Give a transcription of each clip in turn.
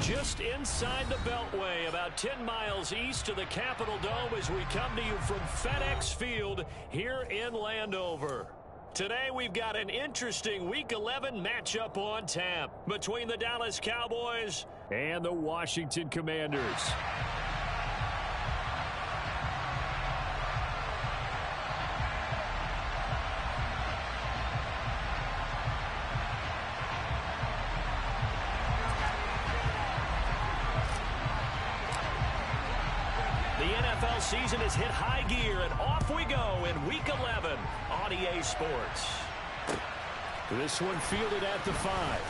just inside the Beltway, about 10 miles east of the Capitol Dome as we come to you from FedEx Field here in Landover. Today we've got an interesting Week 11 matchup on tap between the Dallas Cowboys and the Washington Commanders. The NFL season has hit high gear, and off we go in Week 11 on EA Sports. This one fielded at the 5.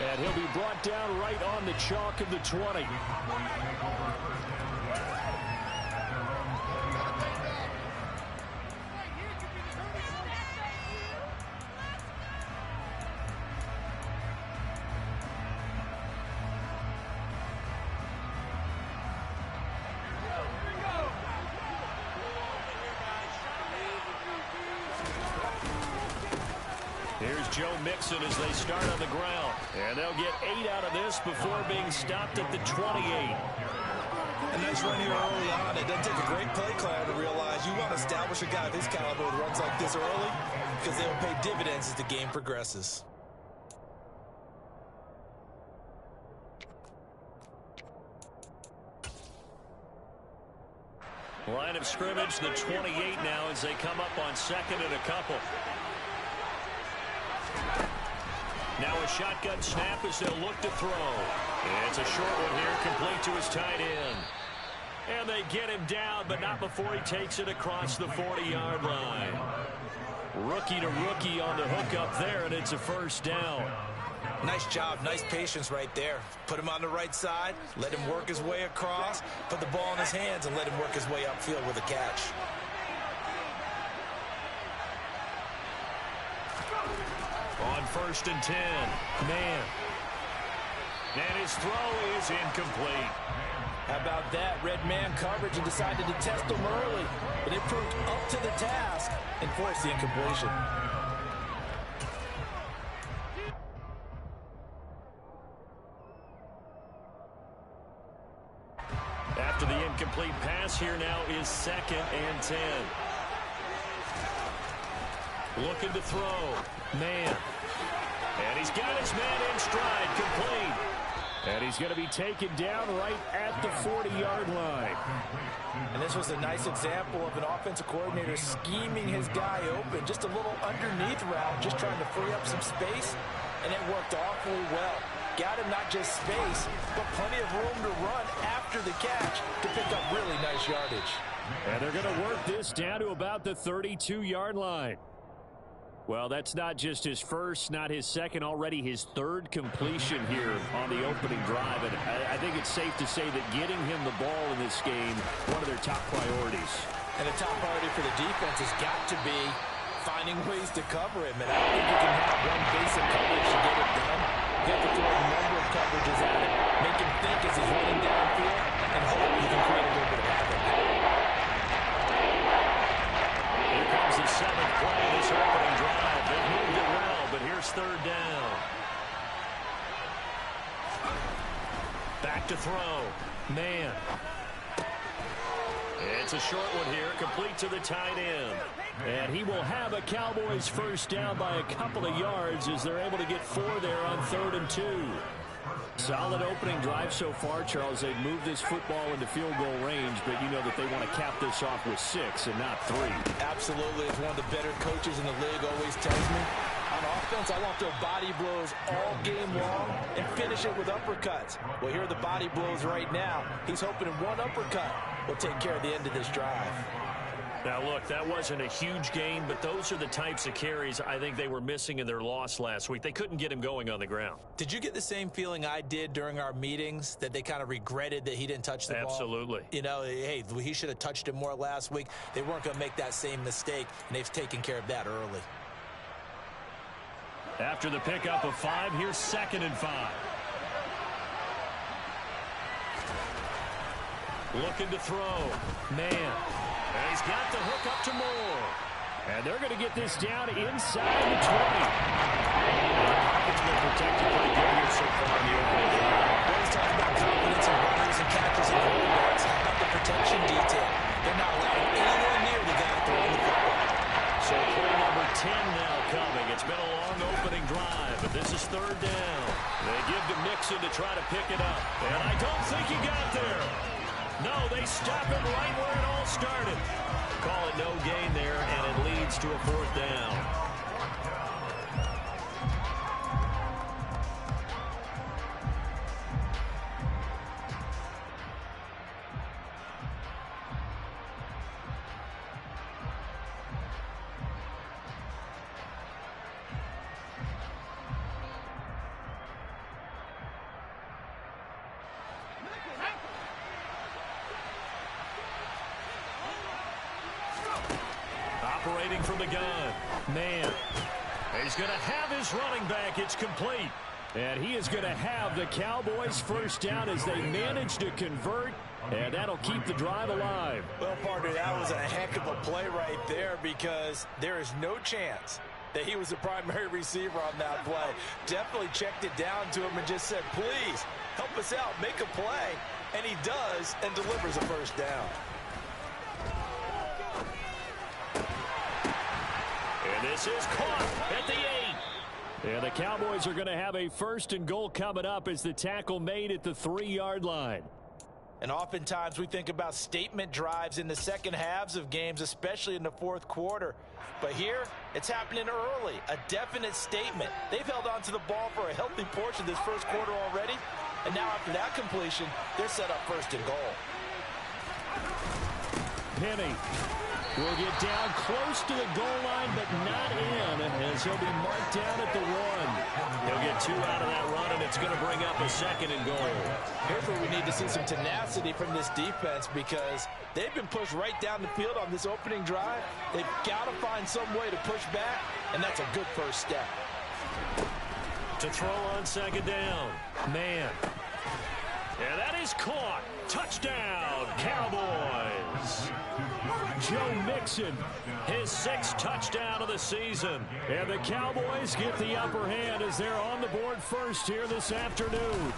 And he'll be brought down right on the chalk of the 20. Here's Joe Mixon as they start on the ground. And they'll get 8 out of this before being stopped at the 28. A nice run here early on. It doesn't take a great play caller to realize you want to establish a guy of his caliber with runs like this early because they will pay dividends as the game progresses. Line of scrimmage, the 28 now as they come up on second and a couple. Now a shotgun snap as they'll look to throw. It's a short one here, complete to his tight end. And they get him down, but not before he takes it across the 40-yard line. Rookie to rookie on the hook up there, and it's a first down. Nice job, nice patience right there. Put him on the right side, let him work his way across, put the ball in his hands, and let him work his way upfield with a catch. On 1st and 10, man. And his throw is incomplete. How about that? Red man coverage and decided to test him early. But it proved up to the task and forced the incompletion. After the incomplete pass, here now is 2nd and 10. Looking to throw. Man. And he's got his man in stride, complete. And he's going to be taken down right at the 40-yard line. And this was a nice example of an offensive coordinator scheming his guy open. Just a little underneath route, just trying to free up some space. And it worked awfully well. Got him not just space, but plenty of room to run after the catch to pick up really nice yardage. And they're going to work this down to about the 32-yard line. Well, that's not just his first, not his second, already his 3rd completion here on the opening drive. And I think it's safe to say that getting him the ball in this game, one of their top priorities. And the top priority for the defense has got to be finding ways to cover him. And I don't think you can have one basic coverage to get it done. You have to throw a number of coverages at it, make him think as he's running downfield, and hope you can create a little bit of havoc. Here comes the 7th play of this opening drive. They've moved it well, but here's 3rd down. Back to throw. Man. It's a short one here, complete to the tight end. And he will have a Cowboys first down by a couple of yards as they're able to get 4 there on 3rd and 2. Solid opening drive so far, Charles. They've moved this football into field goal range, but you know that they want to cap this off with 6 and not 3. Absolutely. As one of the better coaches in the league always tells me, on offense, I want their body blows all game long and finish it with uppercuts. Well, here are the body blows right now. He's hoping in one uppercut will take care of the end of this drive. Now, look, that wasn't a huge gain, but those are the types of carries I think they were missing in their loss last week. They couldn't get him going on the ground. Did you get the same feeling I did during our meetings, that they kind of regretted that he didn't touch the ball? Absolutely. You know, hey, he should have touched it more last week. They weren't going to make that same mistake, and they've taken care of that early. After the pickup of 5, here's 2nd and 5. Looking to throw. Man. And he's got the hook up to Moore. And they're going to get this down inside the 20. It's been protected pretty good here so far in the opening drive. talk about confidence in runners and catchers and quarterbacks. How about the protection detail? They're not allowing anyone near the guy throwing the football. So play number 10 now coming. It's been a long opening drive, but this is third down. They give to Mixon to try to pick it up. And I don't think he got there. No, they stop him right where it all started. Call it no gain there, and it leads to a fourth down. Operating from the gun. Man. He's going to have his running back. It's complete. And he is going to have the Cowboys first down as they manage to convert. And that'll keep the drive alive. Well, partner, that was a heck of a play right there because there is no chance that he was the primary receiver on that play. Definitely checked it down to him and just said, please, help us out, make a play. And he does and delivers a first down. And this is caught at the 8. And the Cowboys are going to have a first and goal coming up as the tackle made at the 3-yard line. And oftentimes we think about statement drives in the second halves of games, especially in the fourth quarter. But here, it's happening early, a definite statement. They've held on to the ball for a healthy portion of this first quarter already. And now after that completion, they're set up first and goal. Penny will get down close to the goal line, but not in, as he'll be marked down at the 1. He'll get 2 out of that run, and it's going to bring up a second and goal. Here's where we need to see some tenacity from this defense because they've been pushed right down the field on this opening drive. They've got to find some way to push back, and that's a good first step. To throw on second down. Man. And that is caught. Touchdown, Cowboys. Joe Mixon, his 6th touchdown of the season. And the Cowboys get the upper hand as they're on the board first here this afternoon.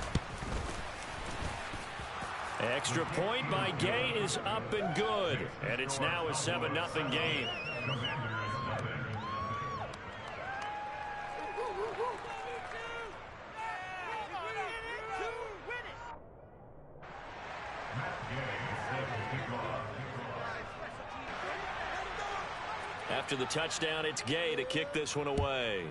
Extra point by Gay is up and good. And it's now a 7-0 game. After the touchdown, it's Gay to kick this one away.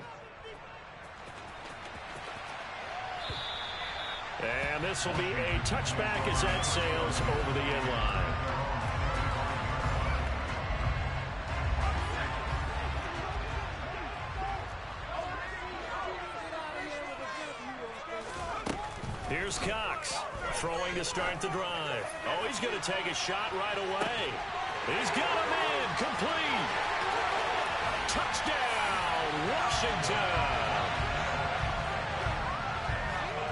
And this will be a touchback as that sails over the end line. Here's Cox throwing to start the drive. Oh, he's going to take a shot right away. He's got him in, complete. Touchdown, Washington.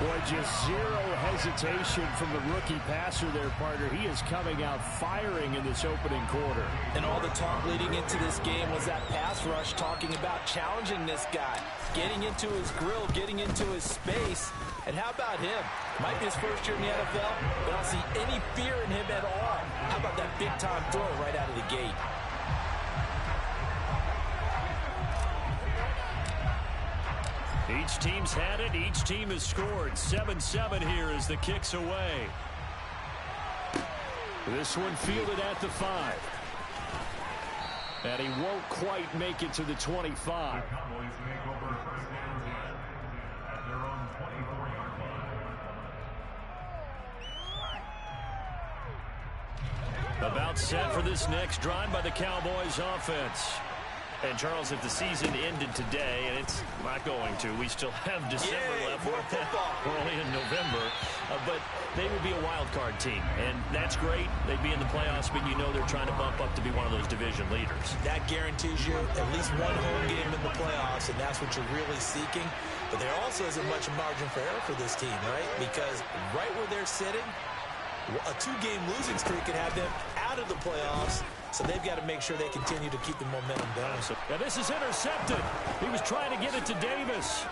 Boy, just zero hesitation from the rookie passer there, partner. He is coming out firing in this opening quarter. And all the talk leading into this game was that pass rush talking about challenging this guy, getting into his grill, getting into his space. And how about him? Might be his first year in the NFL, but I don't see any fear in him at all. How about that big-time throw right out of the gate? Each team's had it. Each team has scored. 7-7 here as the kick's away. This one fielded at the 5. And he won't quite make it to the 25. About set for this next drive by the Cowboys offense. And, Charles, if the season ended today, and it's not going to, we still have December left. We're only in November. But they would be a wild card team, and that's great. They'd be in the playoffs, but you know they're trying to bump up to be one of those division leaders. That guarantees you at least one home game in the playoffs, and that's what you're really seeking. But there also isn't much margin for error for this team, right? Because right where they're sitting, a 2-game losing streak could have them out of the playoffs. So they've got to make sure they continue to keep the momentum going. Now this is intercepted. He was trying to get it to Davis.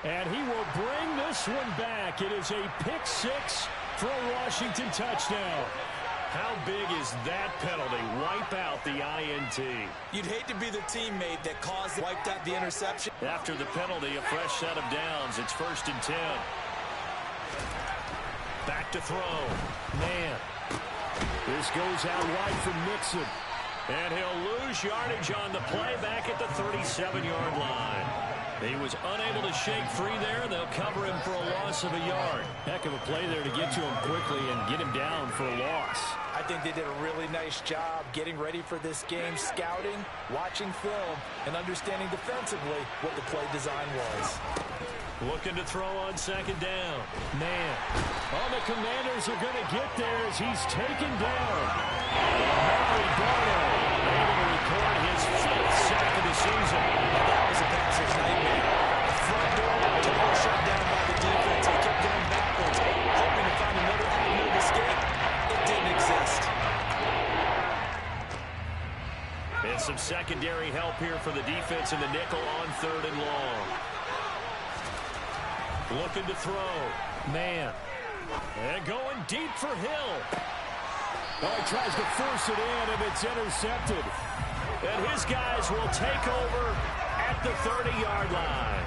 And he will bring this one back. It is a pick six for a Washington touchdown. How big is that penalty? Wipe out the INT. You'd hate to be the teammate that wiped out the interception. After the penalty, a fresh set of downs. It's 1st and 10. Back to throw. Man. This goes out wide for Mixon. And he'll lose yardage on the play back at the 37-yard line. He was unable to shake free there. They'll cover him for a loss of a yard. Heck of a play there to get to him quickly and get him down for a loss. I think they did a really nice job getting ready for this game, scouting, watching film, and understanding defensively what the play design was. Looking to throw on 2nd down. Man. Oh, the Commanders are going to get there as he's taken down. Mary Barno able to record his 5th sack of the season. That was a passer's nightmare. The front door totally shut down by the defense. He kept going backwards, hoping to find another avenue of escape. It didn't exist. And some secondary help here for the defense in the nickel on 3rd and long. Looking to throw. Man. And going deep for Hill. Oh, he tries to force it in, and it's intercepted. And his guys will take over at the 30-yard line.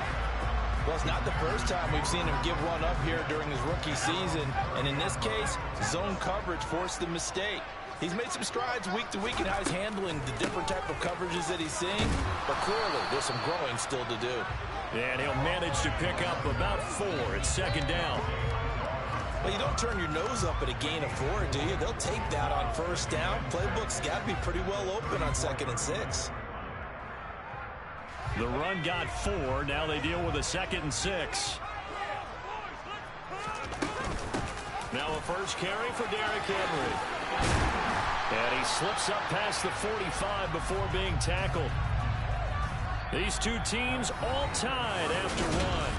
Well, it's not the first time we've seen him give one up here during his rookie season. And in this case, zone coverage forced the mistake. He's made some strides week to week in how he's handling the different type of coverages that he's seeing. But clearly, there's some growing still to do. And he'll manage to pick up about 4. It's 2nd down. Well, you don't turn your nose up at a gain of 4, do you? They'll take that on 1st down. Playbook's got to be pretty well open on 2nd and 6. The run got 4. Now they deal with a 2nd and 6. Now a first carry for Derrick Henry. And he slips up past the 45 before being tackled. These two teams all tied after one.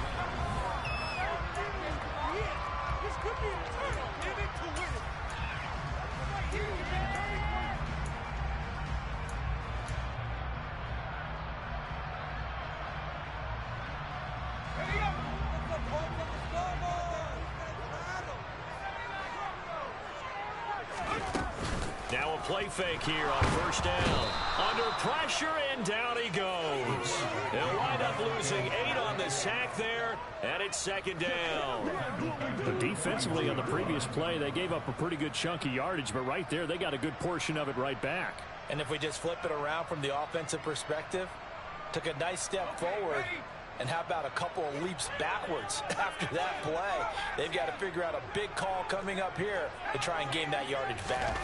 Now a play fake here on 1st down. Under pressure, and down he goes. They'll wind up losing 8 on the sack there, and it's 2nd down. But defensively on the previous play, they gave up a pretty good chunk of yardage, but right there, they got a good portion of it right back. And if we just flip it around from the offensive perspective, took a nice step forward, and how about a couple of leaps backwards after that play? They've got to figure out a big call coming up here to try and gain that yardage back.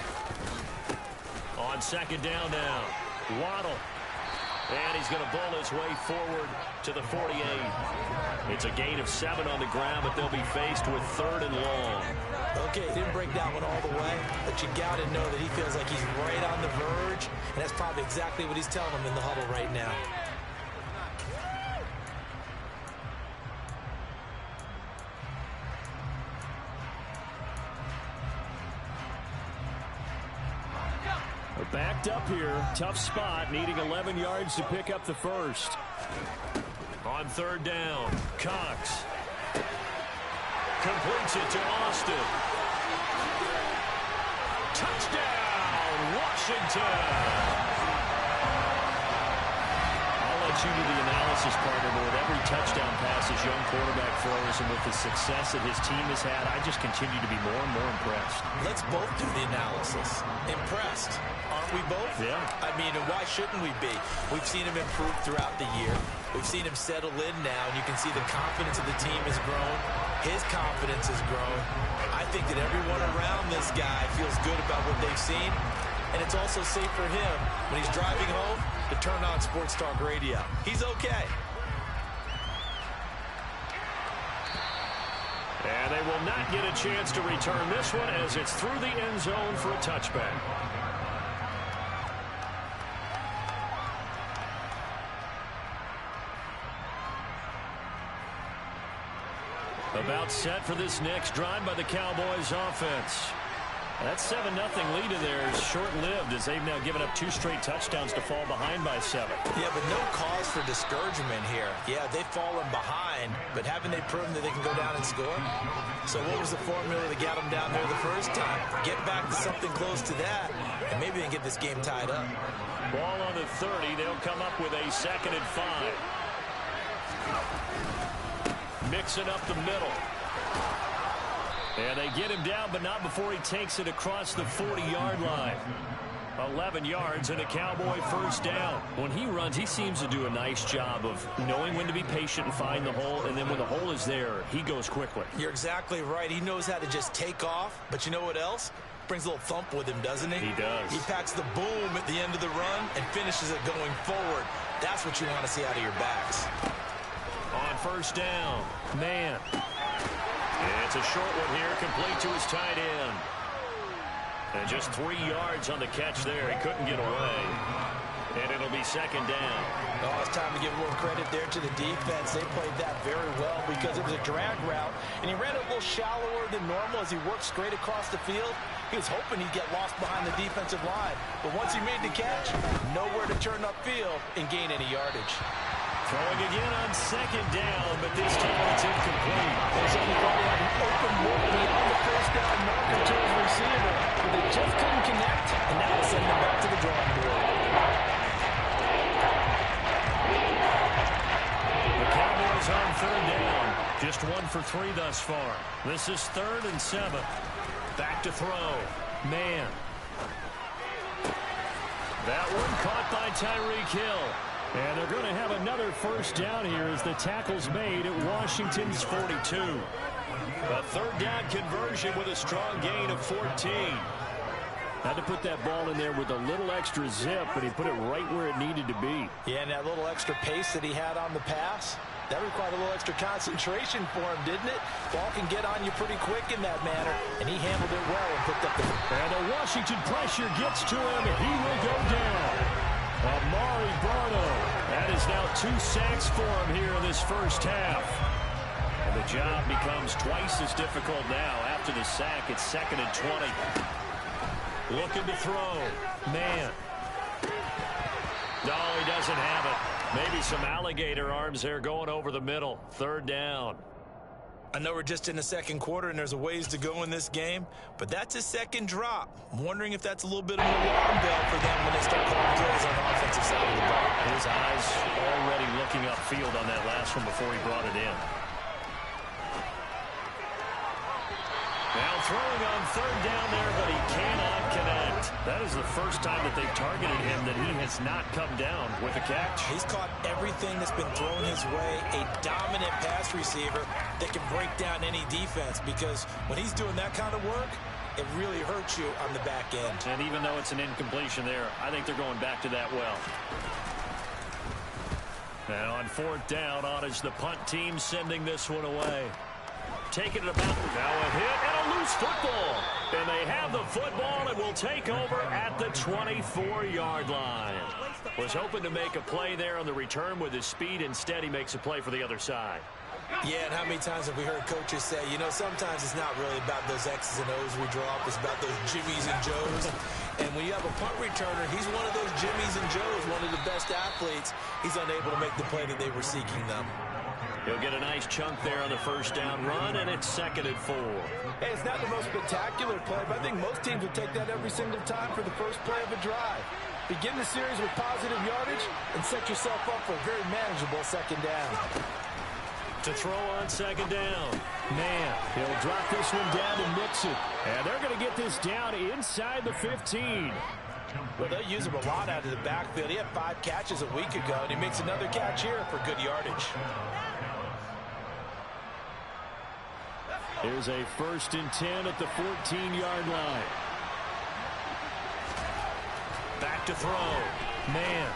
On 2nd down now, Waddle. And he's going to bowl his way forward to the 48. It's a gain of 7 on the ground, but they'll be faced with 3rd and long. Okay, didn't break that one all the way, but you got to know that he feels like he's right on the verge, and that's probably exactly what he's telling them in the huddle right now. Backed up here, tough spot, needing 11 yards to pick up the first. On 3rd down, Cox completes it to Austin. Touchdown, Washington! I'll let you do the analysis, partner, but with every touchdown pass this young quarterback throws and with the success that his team has had, I just continue to be more and more impressed. Let's both do the analysis. Impressed. Aren't we both? Yeah. I mean, and why shouldn't we be? We've seen him improve throughout the year. We've seen him settle in now, and you can see the confidence of the team has grown. His confidence has grown. I think that everyone around this guy feels good about what they've seen, and it's also safe for him when he's driving home to turn on Sports Talk Radio. He's okay. And they will not get a chance to return this one as it's through the end zone for a touchback. About set for this next drive by the Cowboys offense. That 7-0 lead in there is short-lived as they've now given up 2 straight touchdowns to fall behind by 7. Yeah, but no cause for discouragement here. Yeah, they've fallen behind, but haven't they proven that they can go down and score? So what was the formula that got them down there the first time? Get back to something close to that, and maybe they can get this game tied up. Ball on the 30. They'll come up with a 2nd and 5. Mixing up the middle. And they get him down, but not before he takes it across the 40-yard line. 11 yards and a Cowboy first down. When he runs, he seems to do a nice job of knowing when to be patient and find the hole, and then when the hole is there, he goes quickly. You're exactly right. He knows how to just take off, but you know what else? Brings a little thump with him, doesn't he? He does. He packs the boom at the end of the run and finishes it going forward. That's what you want to see out of your backs. On first down, man. It's a short one here, complete to his tight end. And just 3 yards on the catch there. He couldn't get away. And it'll be 2nd down. Oh, it's time to give a little credit there to the defense. They played that very well because it was a drag route, and he ran a little shallower than normal as he worked straight across the field. He was hoping he'd get lost behind the defensive line. But once he made the catch, nowhere to turn upfield and gain any yardage. Throwing again on 2nd down, but this time it's incomplete. There's only probably had an open look beyond the first down marker to his receiver, but they just couldn't connect, and now it's sending them back to the drawing board. The Cowboys on 3rd down. Just 1 for 3 thus far. This is 3rd and 7. Back to throw. Man. That one caught by Tyreek Hill. And they're going to have another first down here as the tackle's made at Washington's 42. A 3rd down conversion with a strong gain of 14. Had to put that ball in there with a little extra zip, but he put it right where it needed to be. Yeah, and that little extra pace that he had on the pass, that required a little extra concentration for him, didn't it? Ball can get on you pretty quick in that manner, and he handled it well and picked up the... And the Washington pressure gets to him, and he will go down. Amari Barno. That is now 2 sacks for him here in this first half. And the job becomes twice as difficult now. After the sack, it's 2nd and 20. Looking to throw. Man. No, he doesn't have it. Maybe some alligator arms there going over the middle. 3rd down. I know we're just in the 2nd quarter and there's a ways to go in this game, but that's his 2nd drop. I'm wondering if that's a little bit of an alarm bell for them when they start calling plays on the offensive side of the ball. His eyes already looking upfield on that last one before he brought it in. Now throwing on 3rd down there, but he cannot connect. That is the first time that they've targeted him that he has not come down with a catch. He's caught everything that's been thrown his way. A dominant pass receiver that can break down any defense, because when he's doing that kind of work, it really hurts you on the back end. And even though it's an incompletion there, I think they're going back to that well. Now on 4th down, on is the punt team sending this one away. Taking it about, now a hit and a loose football. And they have the football and will take over at the 24-yard line. Was hoping to make a play there on the return with his speed. Instead, he makes a play for the other side. Yeah, and how many times have we heard coaches say, you know, sometimes it's not really about those X's and O's we draw up. It's about those Jimmies and Joes. And when you have a punt returner, he's one of those Jimmies and Joes, one of the best athletes. He's unable to make the play that they were seeking them. He'll get a nice chunk there on the first down run, and it's 2nd and 4. Hey, it's not the most spectacular play, but I think most teams would take that every single time for the first play of a drive. Begin the series with positive yardage and set yourself up for a very manageable 2nd down. To throw on 2nd down. Man, he'll drop this one down and mix it. And they're going to get this down inside the 15. Well, they'll use him a lot out of the backfield. He had 5 catches a week ago, and he makes another catch here for good yardage. Here's a 1st and 10 at the 14-yard line. Back to throw. Man.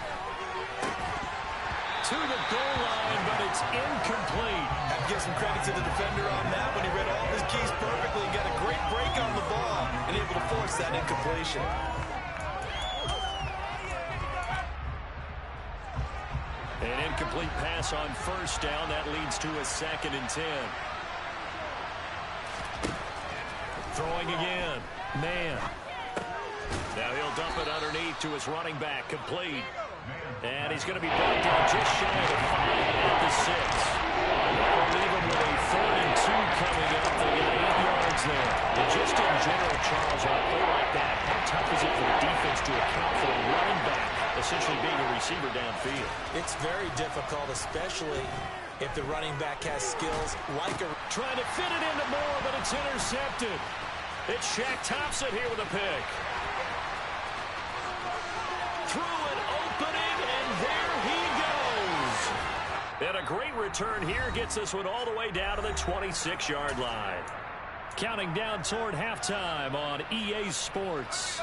To the goal line, but it's incomplete. Have to give some credit to the defender on that when he read all of his keys perfectly and got a great break on the ball and able to force that incompletion. An incomplete pass on 1st down. That leads to a 2nd and 10. Throwing again. Man. Now he'll dump it underneath to his running back, complete. And he's going to be brought down just shy of the 5 at the 6. They'll leave him with a 3rd and 2 coming up. They got 8 yards there. And just in general, Charles, on a play like that, how tough is it for the defense to account for a running back essentially being a receiver downfield? It's very difficult, especially if the running back has skills like a... Trying to fit it into Moore, but it's intercepted. It's Shaq Thompson here with a pick. Through an opening, and there he goes. And a great return here gets this one all the way down to the 26-yard line. Counting down toward halftime on EA Sports.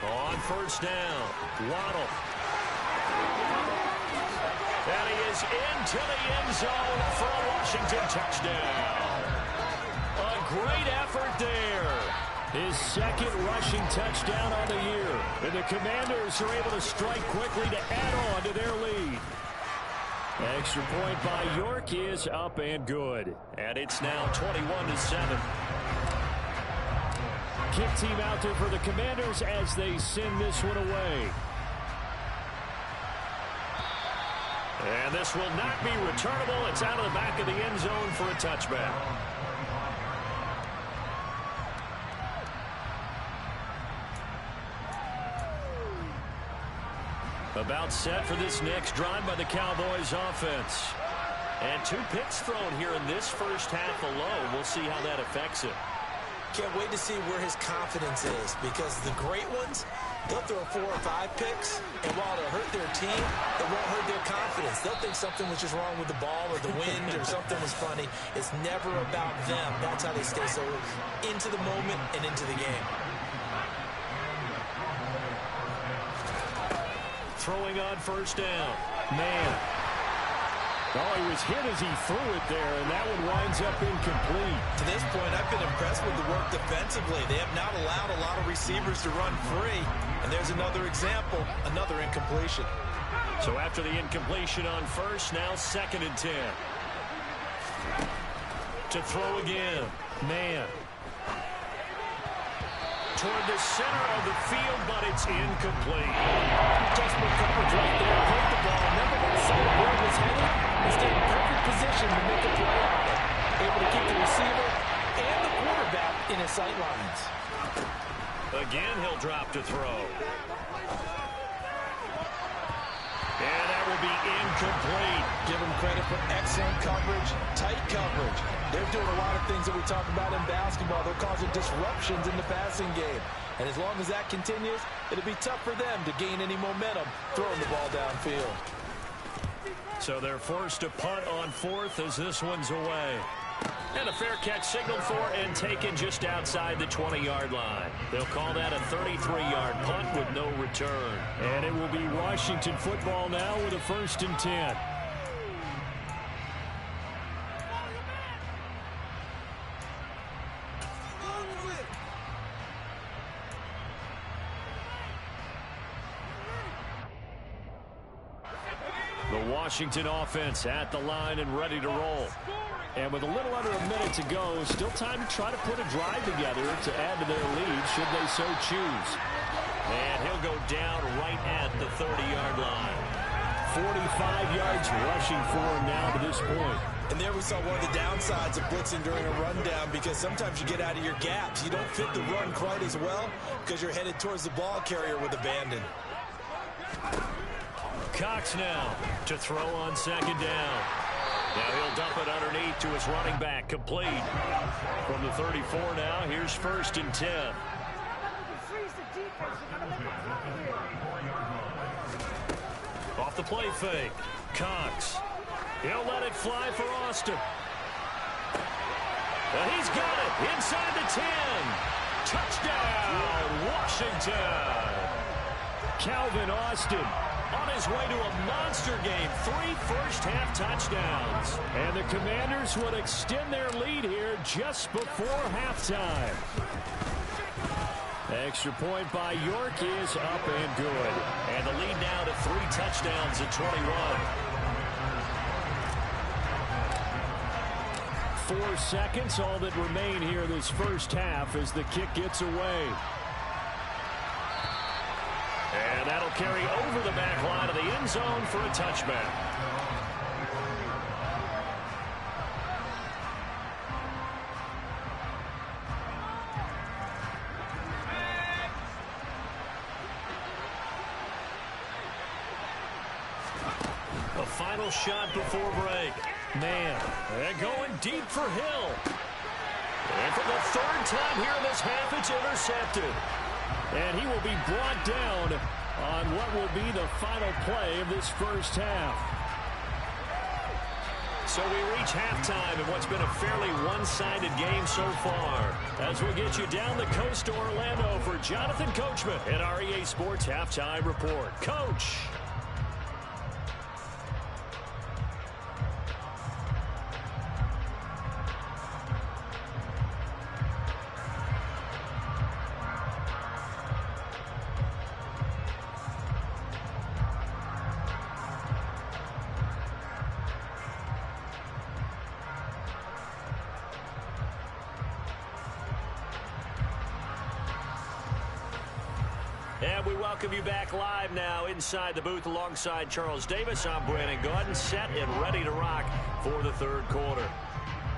On first down, Waddle. And he is into the end zone for a Washington touchdown. A great effort there. His 2nd rushing touchdown on the year. And the Commanders are able to strike quickly to add on to their lead. Extra point by York is up and good. And it's now 21-7. Kick team out there for the Commanders as they send this one away. And this will not be returnable. It's out of the back of the end zone for a touchback. About set for this next drive by the Cowboys offense. And 2 picks thrown here in this first half alone. We'll see how that affects it. Can't wait to see where his confidence is, because the great ones, they'll throw 4 or 5 picks, and while it'll hurt their team, it won't hurt their confidence. They'll think something was just wrong with the ball or the wind or something was funny. It's never about them. That's how they stay so into the moment and into the game. Throwing on first down. Man. Oh, he was hit as he threw it there, and that one winds up incomplete. To this point, I've been impressed with the work defensively. They have not allowed a lot of receivers to run free. And there's another example, another incompletion. So after the incompletion on first, now 2nd and 10. To throw again. Man. Toward the center of the field, but it's incomplete. Desperate coverage right there. Put the ball. Never got sight of where it was headed. He stayed in perfect position to make a play on it. Able to keep the receiver and the quarterback in his sight lines. Again, he'll drop to throw. And that will be incomplete. Give him credit for excellent coverage, tight coverage. They're doing a lot of things that we talk about in basketball. They're causing disruptions in the passing game. And as long as that continues, it'll be tough for them to gain any momentum throwing the ball downfield. So they're forced to punt on 4th as this one's away. And a fair catch signaled for and taken just outside the 20-yard line. They'll call that a 33-yard punt with no return. And it will be Washington football now with a 1st and 10. The Washington offense at the line and ready to roll. And with a little under a minute to go, still time to try to put a drive together to add to their lead should they so choose. And he'll go down right at the 30-yard line. 45 yards rushing for him now to this point. And there we saw one of the downsides of blitzing during a rundown, because sometimes you get out of your gaps. You don't fit the run quite as well because you're headed towards the ball carrier with abandon. Cox now to throw on 2nd down. Now he'll dump it underneath to his running back, complete. From the 34 now, here's 1st and 10. Off the play fake, Cox. He'll let it fly for Austin. And he's got it inside the 10. Touchdown, Washington. Calvin Austin on his way to a monster game. 3 first-half touchdowns. And the Commanders would extend their lead here just before halftime. Extra point by York is up and good. And the lead now to 3 touchdowns at 21. 4 seconds, all that remain here this first half as the kick gets away. And that'll carry over the back line of the end zone for a touchback. A final shot before break. Man, they're going deep for Hill. And for the 3rd time here in this half, it's intercepted. And he will be brought down on what will be the final play of this first half. So we reach halftime in what's been a fairly one-sided game so far. As we get you down the coast to Orlando for Jonathan Coachman at our EA Sports Halftime Report. Coach. And we welcome you back live now inside the booth alongside Charles Davis. I'm Brandon Gaudin, set and ready to rock for the 3rd quarter.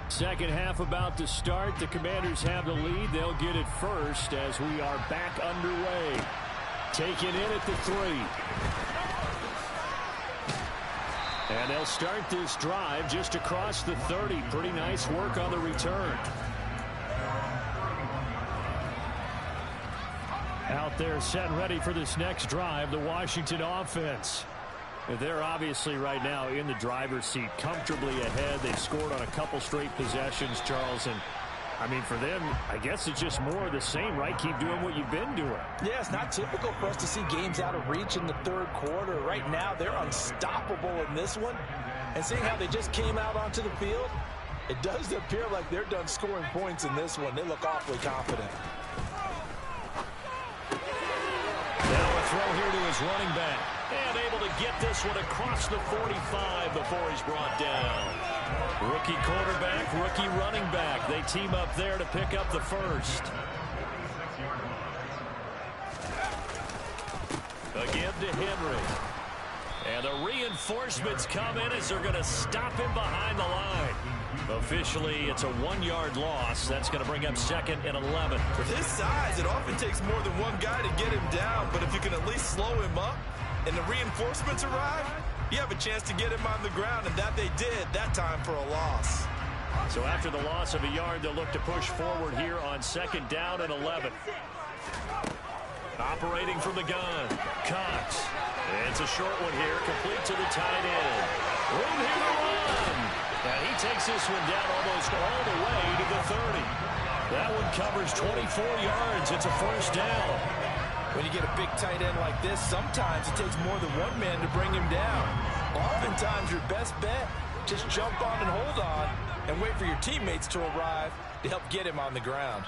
Second half about to start. The Commanders have the lead. They'll get it first as we are back underway. Taken in at the 3. And they'll start this drive just across the 30. Pretty nice work on the return. Out there set ready for this next drive, the Washington offense. They're obviously right now in the driver's seat, comfortably ahead. They've scored on a couple straight possessions, Charles. And, I mean, for them, I guess it's just more of the same, right? Keep doing what you've been doing. Yeah, it's not typical for us to see games out of reach in the 3rd quarter. Right now, they're unstoppable in this one. And seeing how they just came out onto the field, it does appear like they're done scoring points in this one. They look awfully confident. Now a throw here to his running back. And able to get this one across the 45 before he's brought down. Rookie quarterback, rookie running back. They team up there to pick up the first. Again to Henry. And the reinforcements come in as they're going to stop him behind the line. Officially, it's a 1-yard loss. That's going to bring up 2nd and 11. With his size, it often takes more than one guy to get him down. But if you can at least slow him up and the reinforcements arrive, you have a chance to get him on the ground. And that they did that time for a loss. So after the loss of a yard, they'll look to push forward here on 2nd down and 11. Operating from the gun, Cox. It's a short one here, complete to the tight end. Room here to run. And he takes this one down almost all the way to the 30. That one covers 24 yards. It's a first down. When you get a big tight end like this, sometimes it takes more than one man to bring him down. Oftentimes, your best bet, just jump on and hold on and wait for your teammates to arrive to help get him on the ground.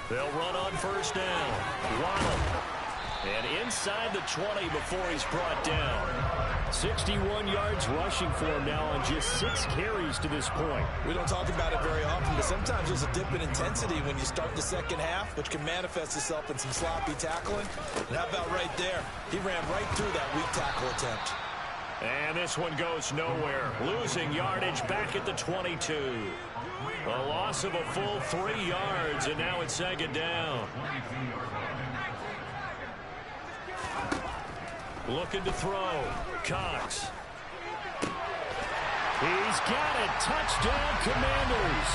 They'll run on first down. Waddle. And inside the 20 before he's brought down. 61 yards rushing for him now on just 6 carries to this point. We don't talk about it very often, but sometimes there's a dip in intensity when you start the second half, which can manifest itself in some sloppy tackling. And how about right there? He ran right through that weak tackle attempt. And this one goes nowhere. Losing yardage back at the 22. A loss of a full 3 yards, and now it's 2nd down. Looking to throw. Cox. He's got it. Touchdown, Commanders.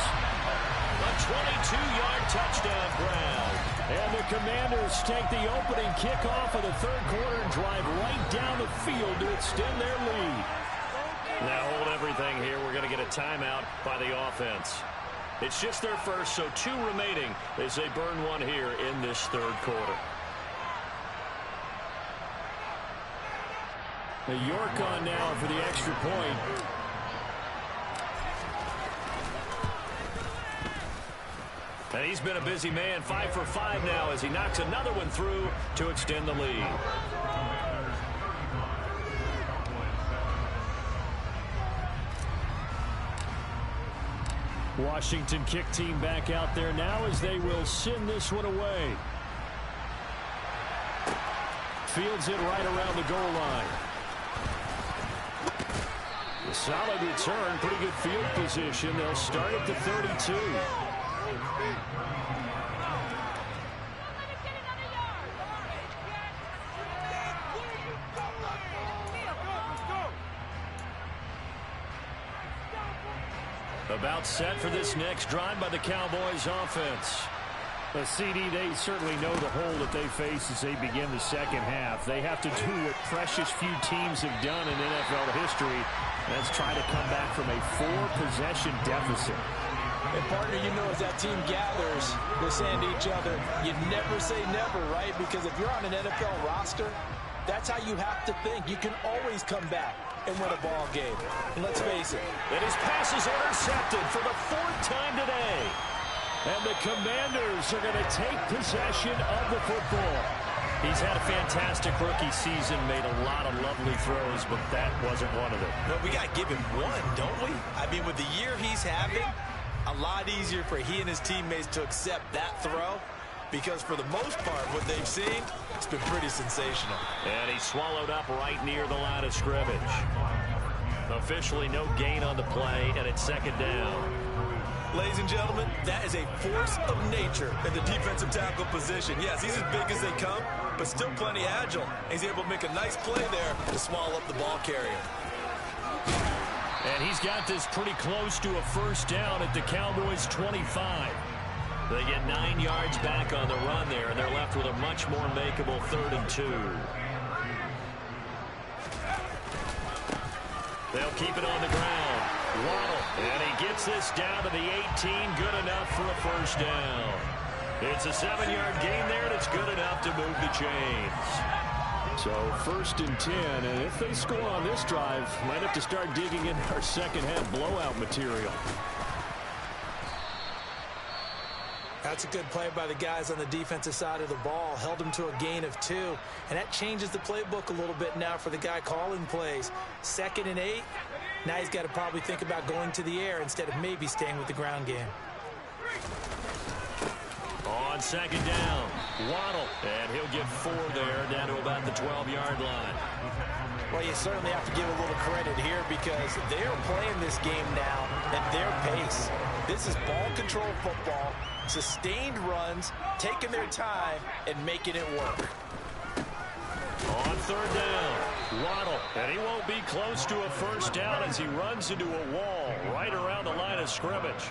A 22-yard touchdown grab. And the Commanders take the opening kickoff of the 3rd quarter and drive right down the field to extend their lead. Now hold everything here. We're going to get a timeout by the offense. It's just their first, so 2 remaining as they burn one here in this 3rd quarter. The York on now for the extra point. And he's been a busy man, 5 for 5 now as he knocks another one through to extend the lead. Washington kick team back out there now as they will send this one away. Fields it right around the goal line. A solid return, pretty good field position. They'll start at the 32. About set for this next drive by the Cowboys offense. The CD, they certainly know the hole that they face as they begin the second half. They have to do what precious few teams have done in NFL history. That's try to come back from a 4-possession deficit. And partner, you know, as that team gathers, they're saying to each other, you never say never, right? Because if you're on an NFL roster, that's how you have to think. You can always come back and win a ball game. And let's face it. And his pass is intercepted for the 4th time today. And the Commanders are going to take possession of the football. He's had a fantastic rookie season, made a lot of lovely throws, but that wasn't one of them. Well, we got to give him one, don't we? I mean, with the year he's having, a lot easier for he and his teammates to accept that throw, because for the most part, what they've seen, it's been pretty sensational. And he's swallowed up right near the line of scrimmage. Officially no gain on the play, and it's second down. Ladies and gentlemen, that is a force of nature in the defensive tackle position. Yes, he's as big as they come, but still plenty agile. He's able to make a nice play there to swallow up the ball carrier. And he's got this pretty close to a first down at the Cowboys' 25. They get 9 yards back on the run there, and they're left with a much more makeable 3rd and 2. They'll keep it on the ground. Waddle, and he gets this down to the 18, good enough for a first down. It's a 7-yard gain there, and it's good enough to move the chains. So 1st and 10, and if they score on this drive, might have to start digging in our second half blowout material. That's a good play by the guys on the defensive side of the ball. Held them to a gain of 2. And that changes the playbook a little bit now for the guy calling plays. 2nd and 8. Now he's got to probably think about going to the air instead of maybe staying with the ground game. On second down, Waddle, and he'll get 4 there, down to about the 12-yard line. Well, you certainly have to give a little credit here because they're playing this game now at their pace. This is ball control football, sustained runs, taking their time, and making it work. On 3rd down, Waddle, and he won't be close to a first down as he runs into a wall right around the line of scrimmage.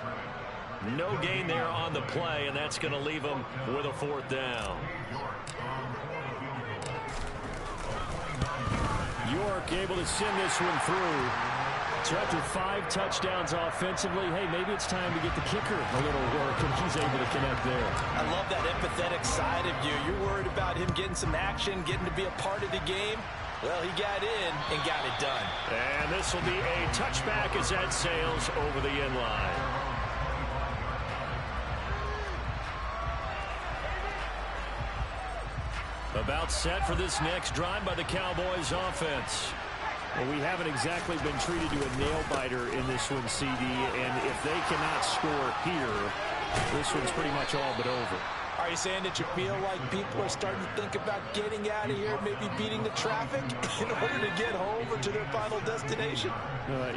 No gain there on the play, and that's going to leave him with a 4th down. York able to send this one through. So after 5 touchdowns offensively, hey, maybe it's time to get the kicker a little work, and he's able to connect there. I love that empathetic side of you. You're worried about him getting some action, getting to be a part of the game. Well, he got in and got it done. And this will be a touchback as that sails over the end line. About set for this next drive by the Cowboys offense. Well, we haven't exactly been treated to a nail-biter in this one, CD, and if they cannot score here, this one's pretty much all but over. Are you saying that you feel like people are starting to think about getting out of here, maybe beating the traffic in order to get home or to their final destination?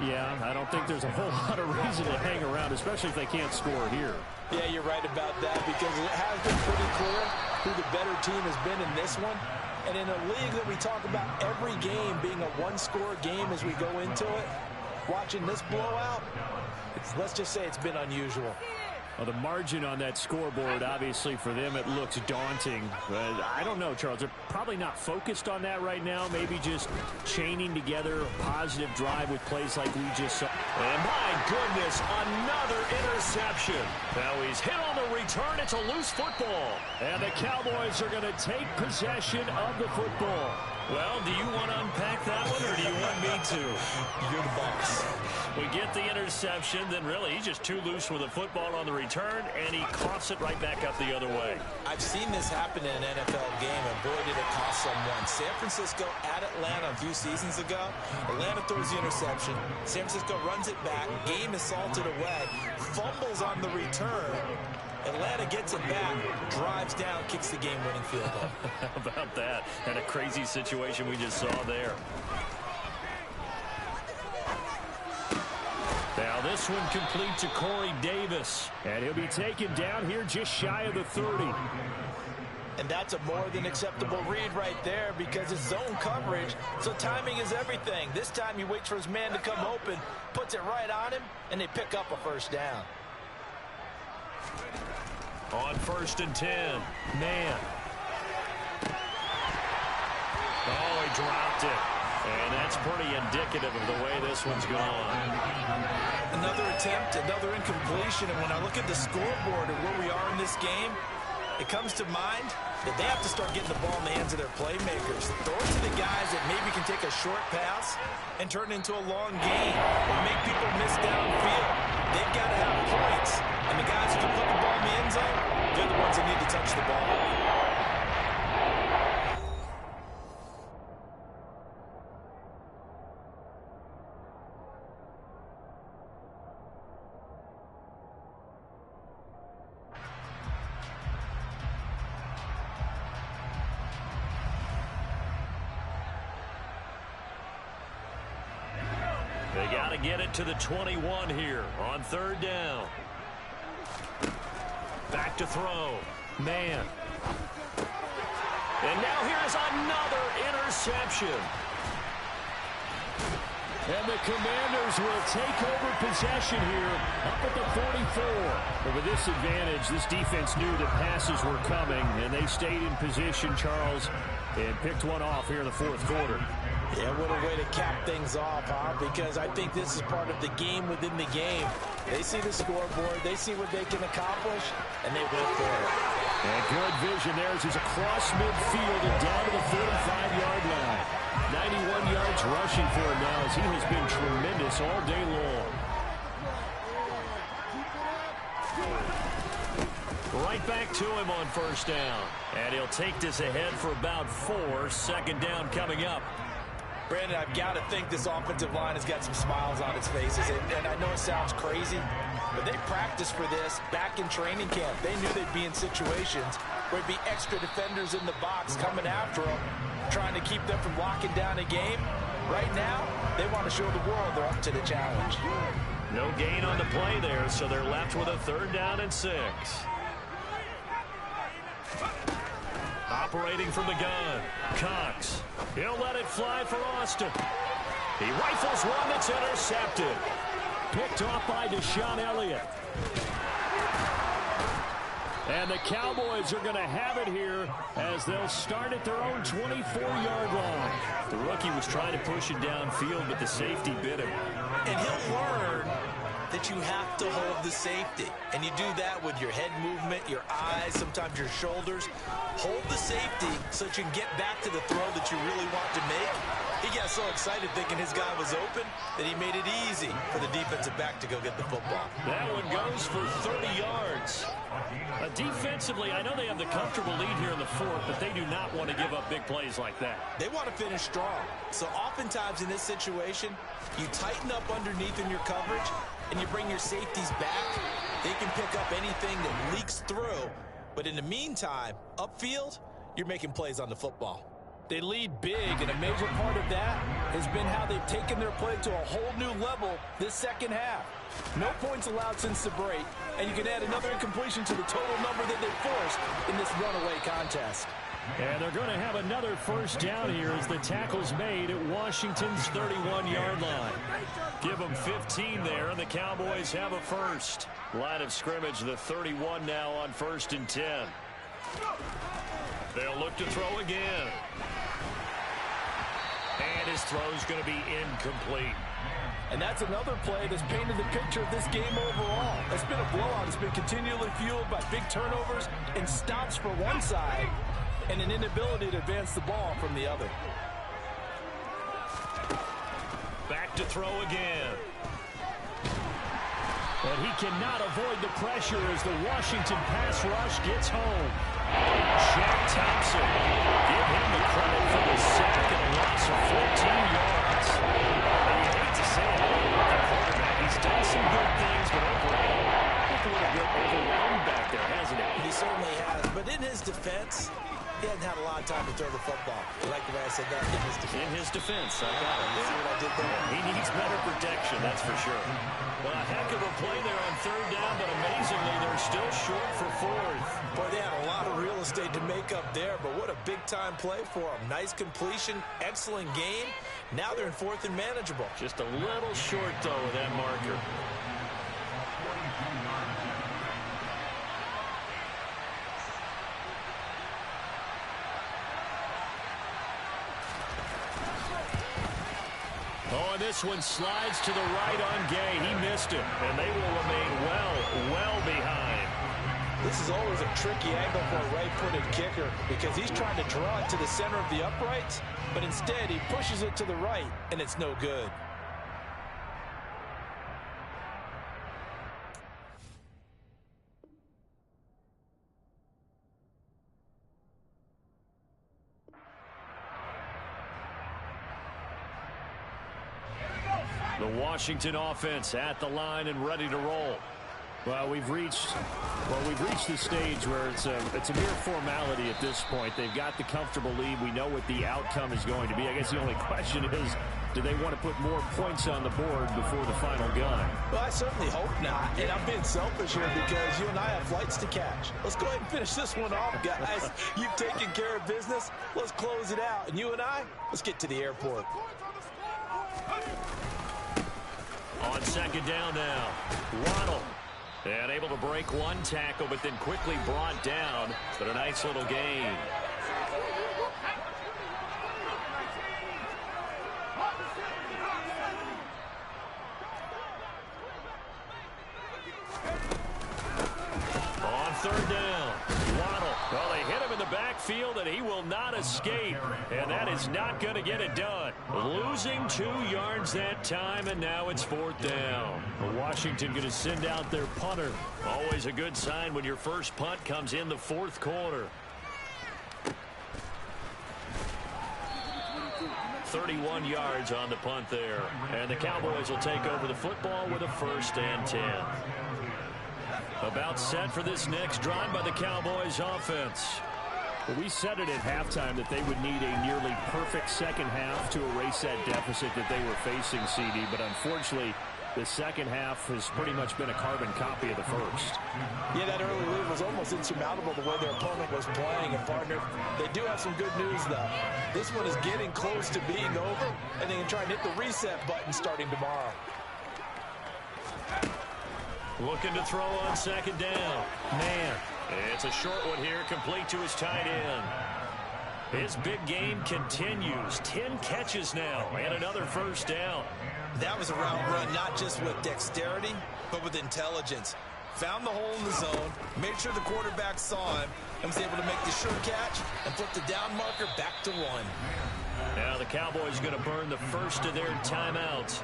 Yeah, I don't think there's a whole lot of reason to hang around, especially if they can't score here. Yeah, you're right about that because it has been pretty clear who the better team has been in this one. And in a league that we talk about every game being a one-score game as we go into it, watching this blowout, let's just say it's been unusual. Well, the margin on that scoreboard, obviously, for them, it looks daunting. But I don't know, Charles. They're probably not focused on that right now. Maybe just chaining together a positive drive with plays like we just saw. And my goodness, another interception. Now he's hit on the return. It's a loose football. And the Cowboys are going to take possession of the football. Well, do you want to unpack that one, or do you want me to? You're the boss. We get the interception, then really he's just too loose with the football on the return, and he coughs it right back up the other way. I've seen this happen in an NFL game, and boy, did it cost someone. San Francisco at Atlanta a few seasons ago. Atlanta throws the interception. San Francisco runs it back. Game is salted away. Fumbles on the return. Atlanta gets it back, drives down, kicks the game-winning field goal. How about that? And a crazy situation we just saw there. Now this one complete to Corey Davis. And he'll be taken down here just shy of the 30. And that's a more than acceptable read right there because it's zone coverage, so timing is everything. This time he waits for his man to come open, puts it right on him, and they pick up a first down. On 1st and 10. Man. Oh, he dropped it. And that's pretty indicative of the way this one's gone. Another attempt, another incompletion. And when I look at the scoreboard and where we are in this game, it comes to mind that they have to start getting the ball in the hands of their playmakers. Throw it to the guys that maybe can take a short pass and turn it into a long gain or make people miss downfield. They've got to have points. And the guys who can put the ball in the end zone, they're the ones that need to touch the ball. They got to get it to the 21 here on 3rd down. Back to throw. Man. And now here's another interception. And the Commanders will take over possession here up at the 44. But with this advantage, this defense knew that passes were coming, and they stayed in position, Charles, and picked one off here in the 4th quarter. Yeah, what a way to cap things off, huh? Because I think this is part of the game within the game. They see the scoreboard, they see what they can accomplish, and they went for it. And good vision there as he's across midfield and down to the 45-yard line. 91 yards rushing for him now as he has been tremendous all day long. Right back to him on 1st down. And he'll take this ahead for about 4. 2nd down coming up. Brandon, I've got to think this offensive line has got some smiles on its faces. And I know it sounds crazy, but they practiced for this back in training camp. They knew they'd be in situations where there'd be extra defenders in the box coming after them, trying to keep them from locking down a game. Right now, they want to show the world they're up to the challenge. No gain on the play there, so they're left with a 3rd down and 6. Operating from the gun, Cox. He'll let it fly for Austin. He rifles one that's intercepted. Picked off by Deshaun Elliott. And the Cowboys are going to have it here as they'll start at their own 24-yard line. The rookie was trying to push it downfield, but the safety bit him. And he'll learn that you have to hold the safety. And you do that with your head movement, your eyes, sometimes your shoulders. Hold the safety so that you can get back to the throw that you really want to make. He got so excited thinking his guy was open that he made it easy for the defensive back to go get the football. That one goes for 30 yards. Defensively, I know they have the comfortable lead here in the 4th, but they do not want to give up big plays like that. They want to finish strong. So oftentimes in this situation, you tighten up underneath in your coverage and you bring your safeties back. They can pick up anything that leaks through. But in the meantime, upfield, you're making plays on the football. They lead big, and a major part of that has been how they've taken their play to a whole new level this 2nd half. No points allowed since the break, and you can add another incompletion to the total number that they forced in this runaway contest. And they're going to have another 1st down here as the tackle's made at Washington's 31-yard line. Give them 15 there, and the Cowboys have a 1st. Line of scrimmage, the 31 now on 1st and 10. They'll look to throw again. And his throw's going to be incomplete. And that's another play that's painted the picture of this game overall. It's been a blowout. It's been continually fueled by big turnovers and stops for one side and an inability to advance the ball from the other. to throw again. And he cannot avoid the pressure as the Washington pass rush gets home. Shaq Thompson, give him the credit for the sack and a loss of 14 yards. And you hate to say it, the quarterback, he's done some good things, but overall, looked a little bit overwhelmed back there, hasn't he? He certainly has, but in his defense, he hasn't had a lot of time to throw the football. You like the way I said that? In his defense. In his defense, I got it. You see what I did there? He needs better protection, that's for sure. Well, a heck of a play there on third down, but amazingly, they're still short for fourth. Boy, they had a lot of real estate to make up there, but what a big-time play for them. Nice completion, excellent game. Now they're in fourth and manageable. Just a little short, though, with that marker. Oh, and this one slides to the right on Gay. He missed it, and they will remain well behind. This is always a tricky angle for a right-footed kicker because he's trying to draw it to the center of the uprights, but instead he pushes it to the right, and it's no good. The Washington offense at the line and ready to roll. Well, we've reached the stage where it's a mere formality at this point. They've got the comfortable lead. We know what the outcome is going to be. I guess the only question is, do they want to put more points on the board before the final gun? Well, I certainly hope not. And I'm being selfish here because you and I have flights to catch. Let's go ahead and finish this one off, guys. You've taken care of business. Let's close it out. And you and I, let's get to the airport. On second down now, Waddle. And able to break one tackle, but then quickly brought down. But a nice little gain. On third down, Waddle. Well, they hit him in the backfield, and he will not escape. And that is not going to get it done. Losing 2 yards that time, and now it's fourth down. Washington going to send out their punter. Always a good sign when your first punt comes in the fourth quarter. 31 yards on the punt there. And the Cowboys will take over the football with a 1st and 10. About set for this next drive by the Cowboys offense. Well, we said it at halftime that they would need a nearly perfect second half to erase that deficit that they were facing, CD. But unfortunately, the second half has pretty much been a carbon copy of the first. Yeah, that early lead was almost insurmountable the way their opponent was playing. And, partner, they do have some good news, though. This one is getting close to being over, and they can try and hit the reset button starting tomorrow. Looking to throw on second down. Man, it's a short one here, complete to his tight end. His big game continues. 10 catches now and another 1st down. That was a route run not just with dexterity, but with intelligence. Found the hole in the zone, made sure the quarterback saw him, and was able to make the sure catch and flip the down marker back to 1. Now the Cowboys going to burn the first of their timeouts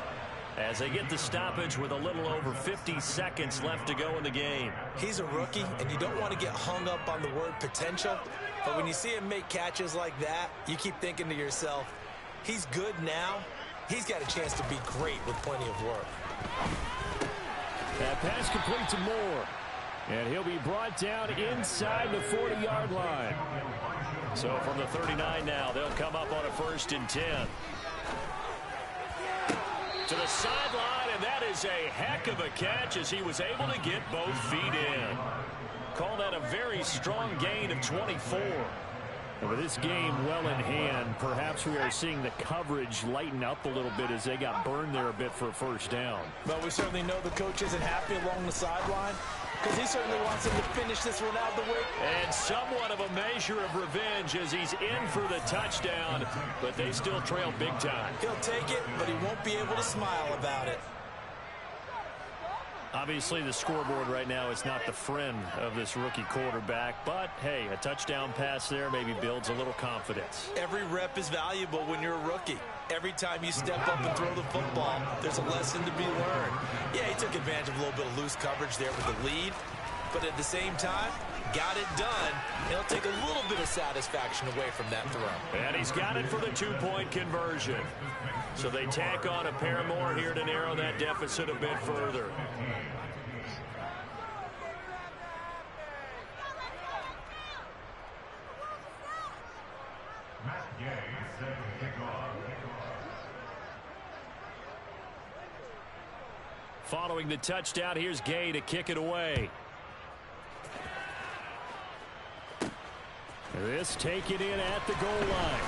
as they get the stoppage with a little over 50 seconds left to go in the game. He's a rookie, and you don't want to get hung up on the word potential. But when you see him make catches like that, you keep thinking to yourself, he's good now. He's got a chance to be great with plenty of work. That pass complete to Moore. And he'll be brought down inside the 40-yard line. So from the 39 now, they'll come up on a 1st and 10. To the sideline, and that is a heck of a catch as he was able to get both feet in. Call that a very strong gain of 24. And with this game well in hand, perhaps we are seeing the coverage lighten up a little bit as they got burned there a bit for a 1st down. Well, we certainly know the coach isn't happy along the sideline because he certainly wants him to finish this one out the way. And somewhat of a measure of revenge as he's in for the touchdown, but they still trail big time. He'll take it, but he won't be able to smile about it. Obviously, the scoreboard right now is not the friend of this rookie quarterback, but, hey, a touchdown pass there maybe builds a little confidence. Every rep is valuable when you're a rookie. Every time you step up and throw the football, there's a lesson to be learned. Yeah, he took advantage of a little bit of loose coverage there with the lead, but at the same time, got it done. He'll take a little bit of satisfaction away from that throw. And he's got it for the 2-point conversion. So they tack on a pair more here to narrow that deficit a bit further. Following the touchdown, here's Gay to kick it away. This taken in at the goal line.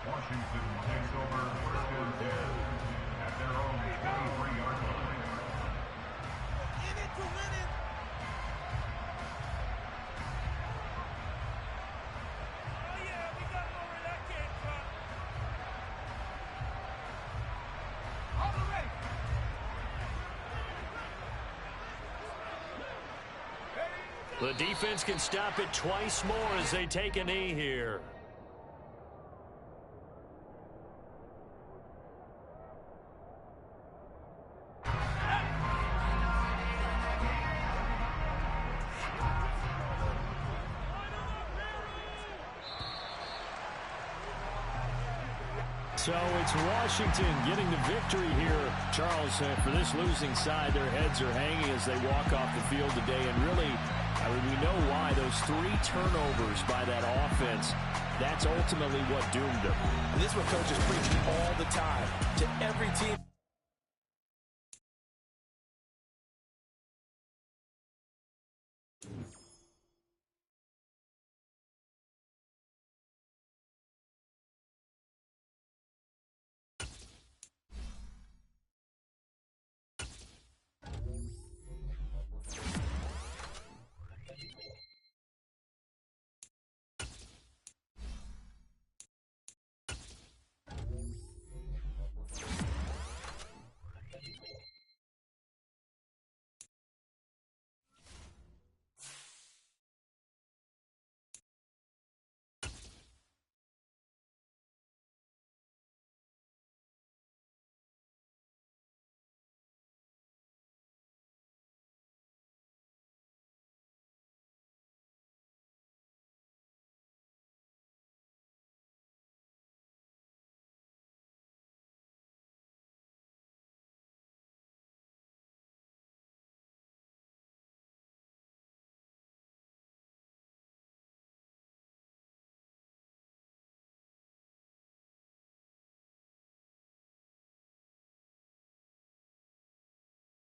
Washington takes over 1st and 10 at their own 23-yard line. In it to win it. Oh yeah, we got more where that came from. All the way. The defense can stop it twice more as they take a knee here. So it's Washington getting the victory here. Charles, for this losing side, their heads are hanging as they walk off the field today. And really, we know why. Those 3 turnovers by that offense, that's ultimately what doomed them. And this is what coaches preach all the time to every team.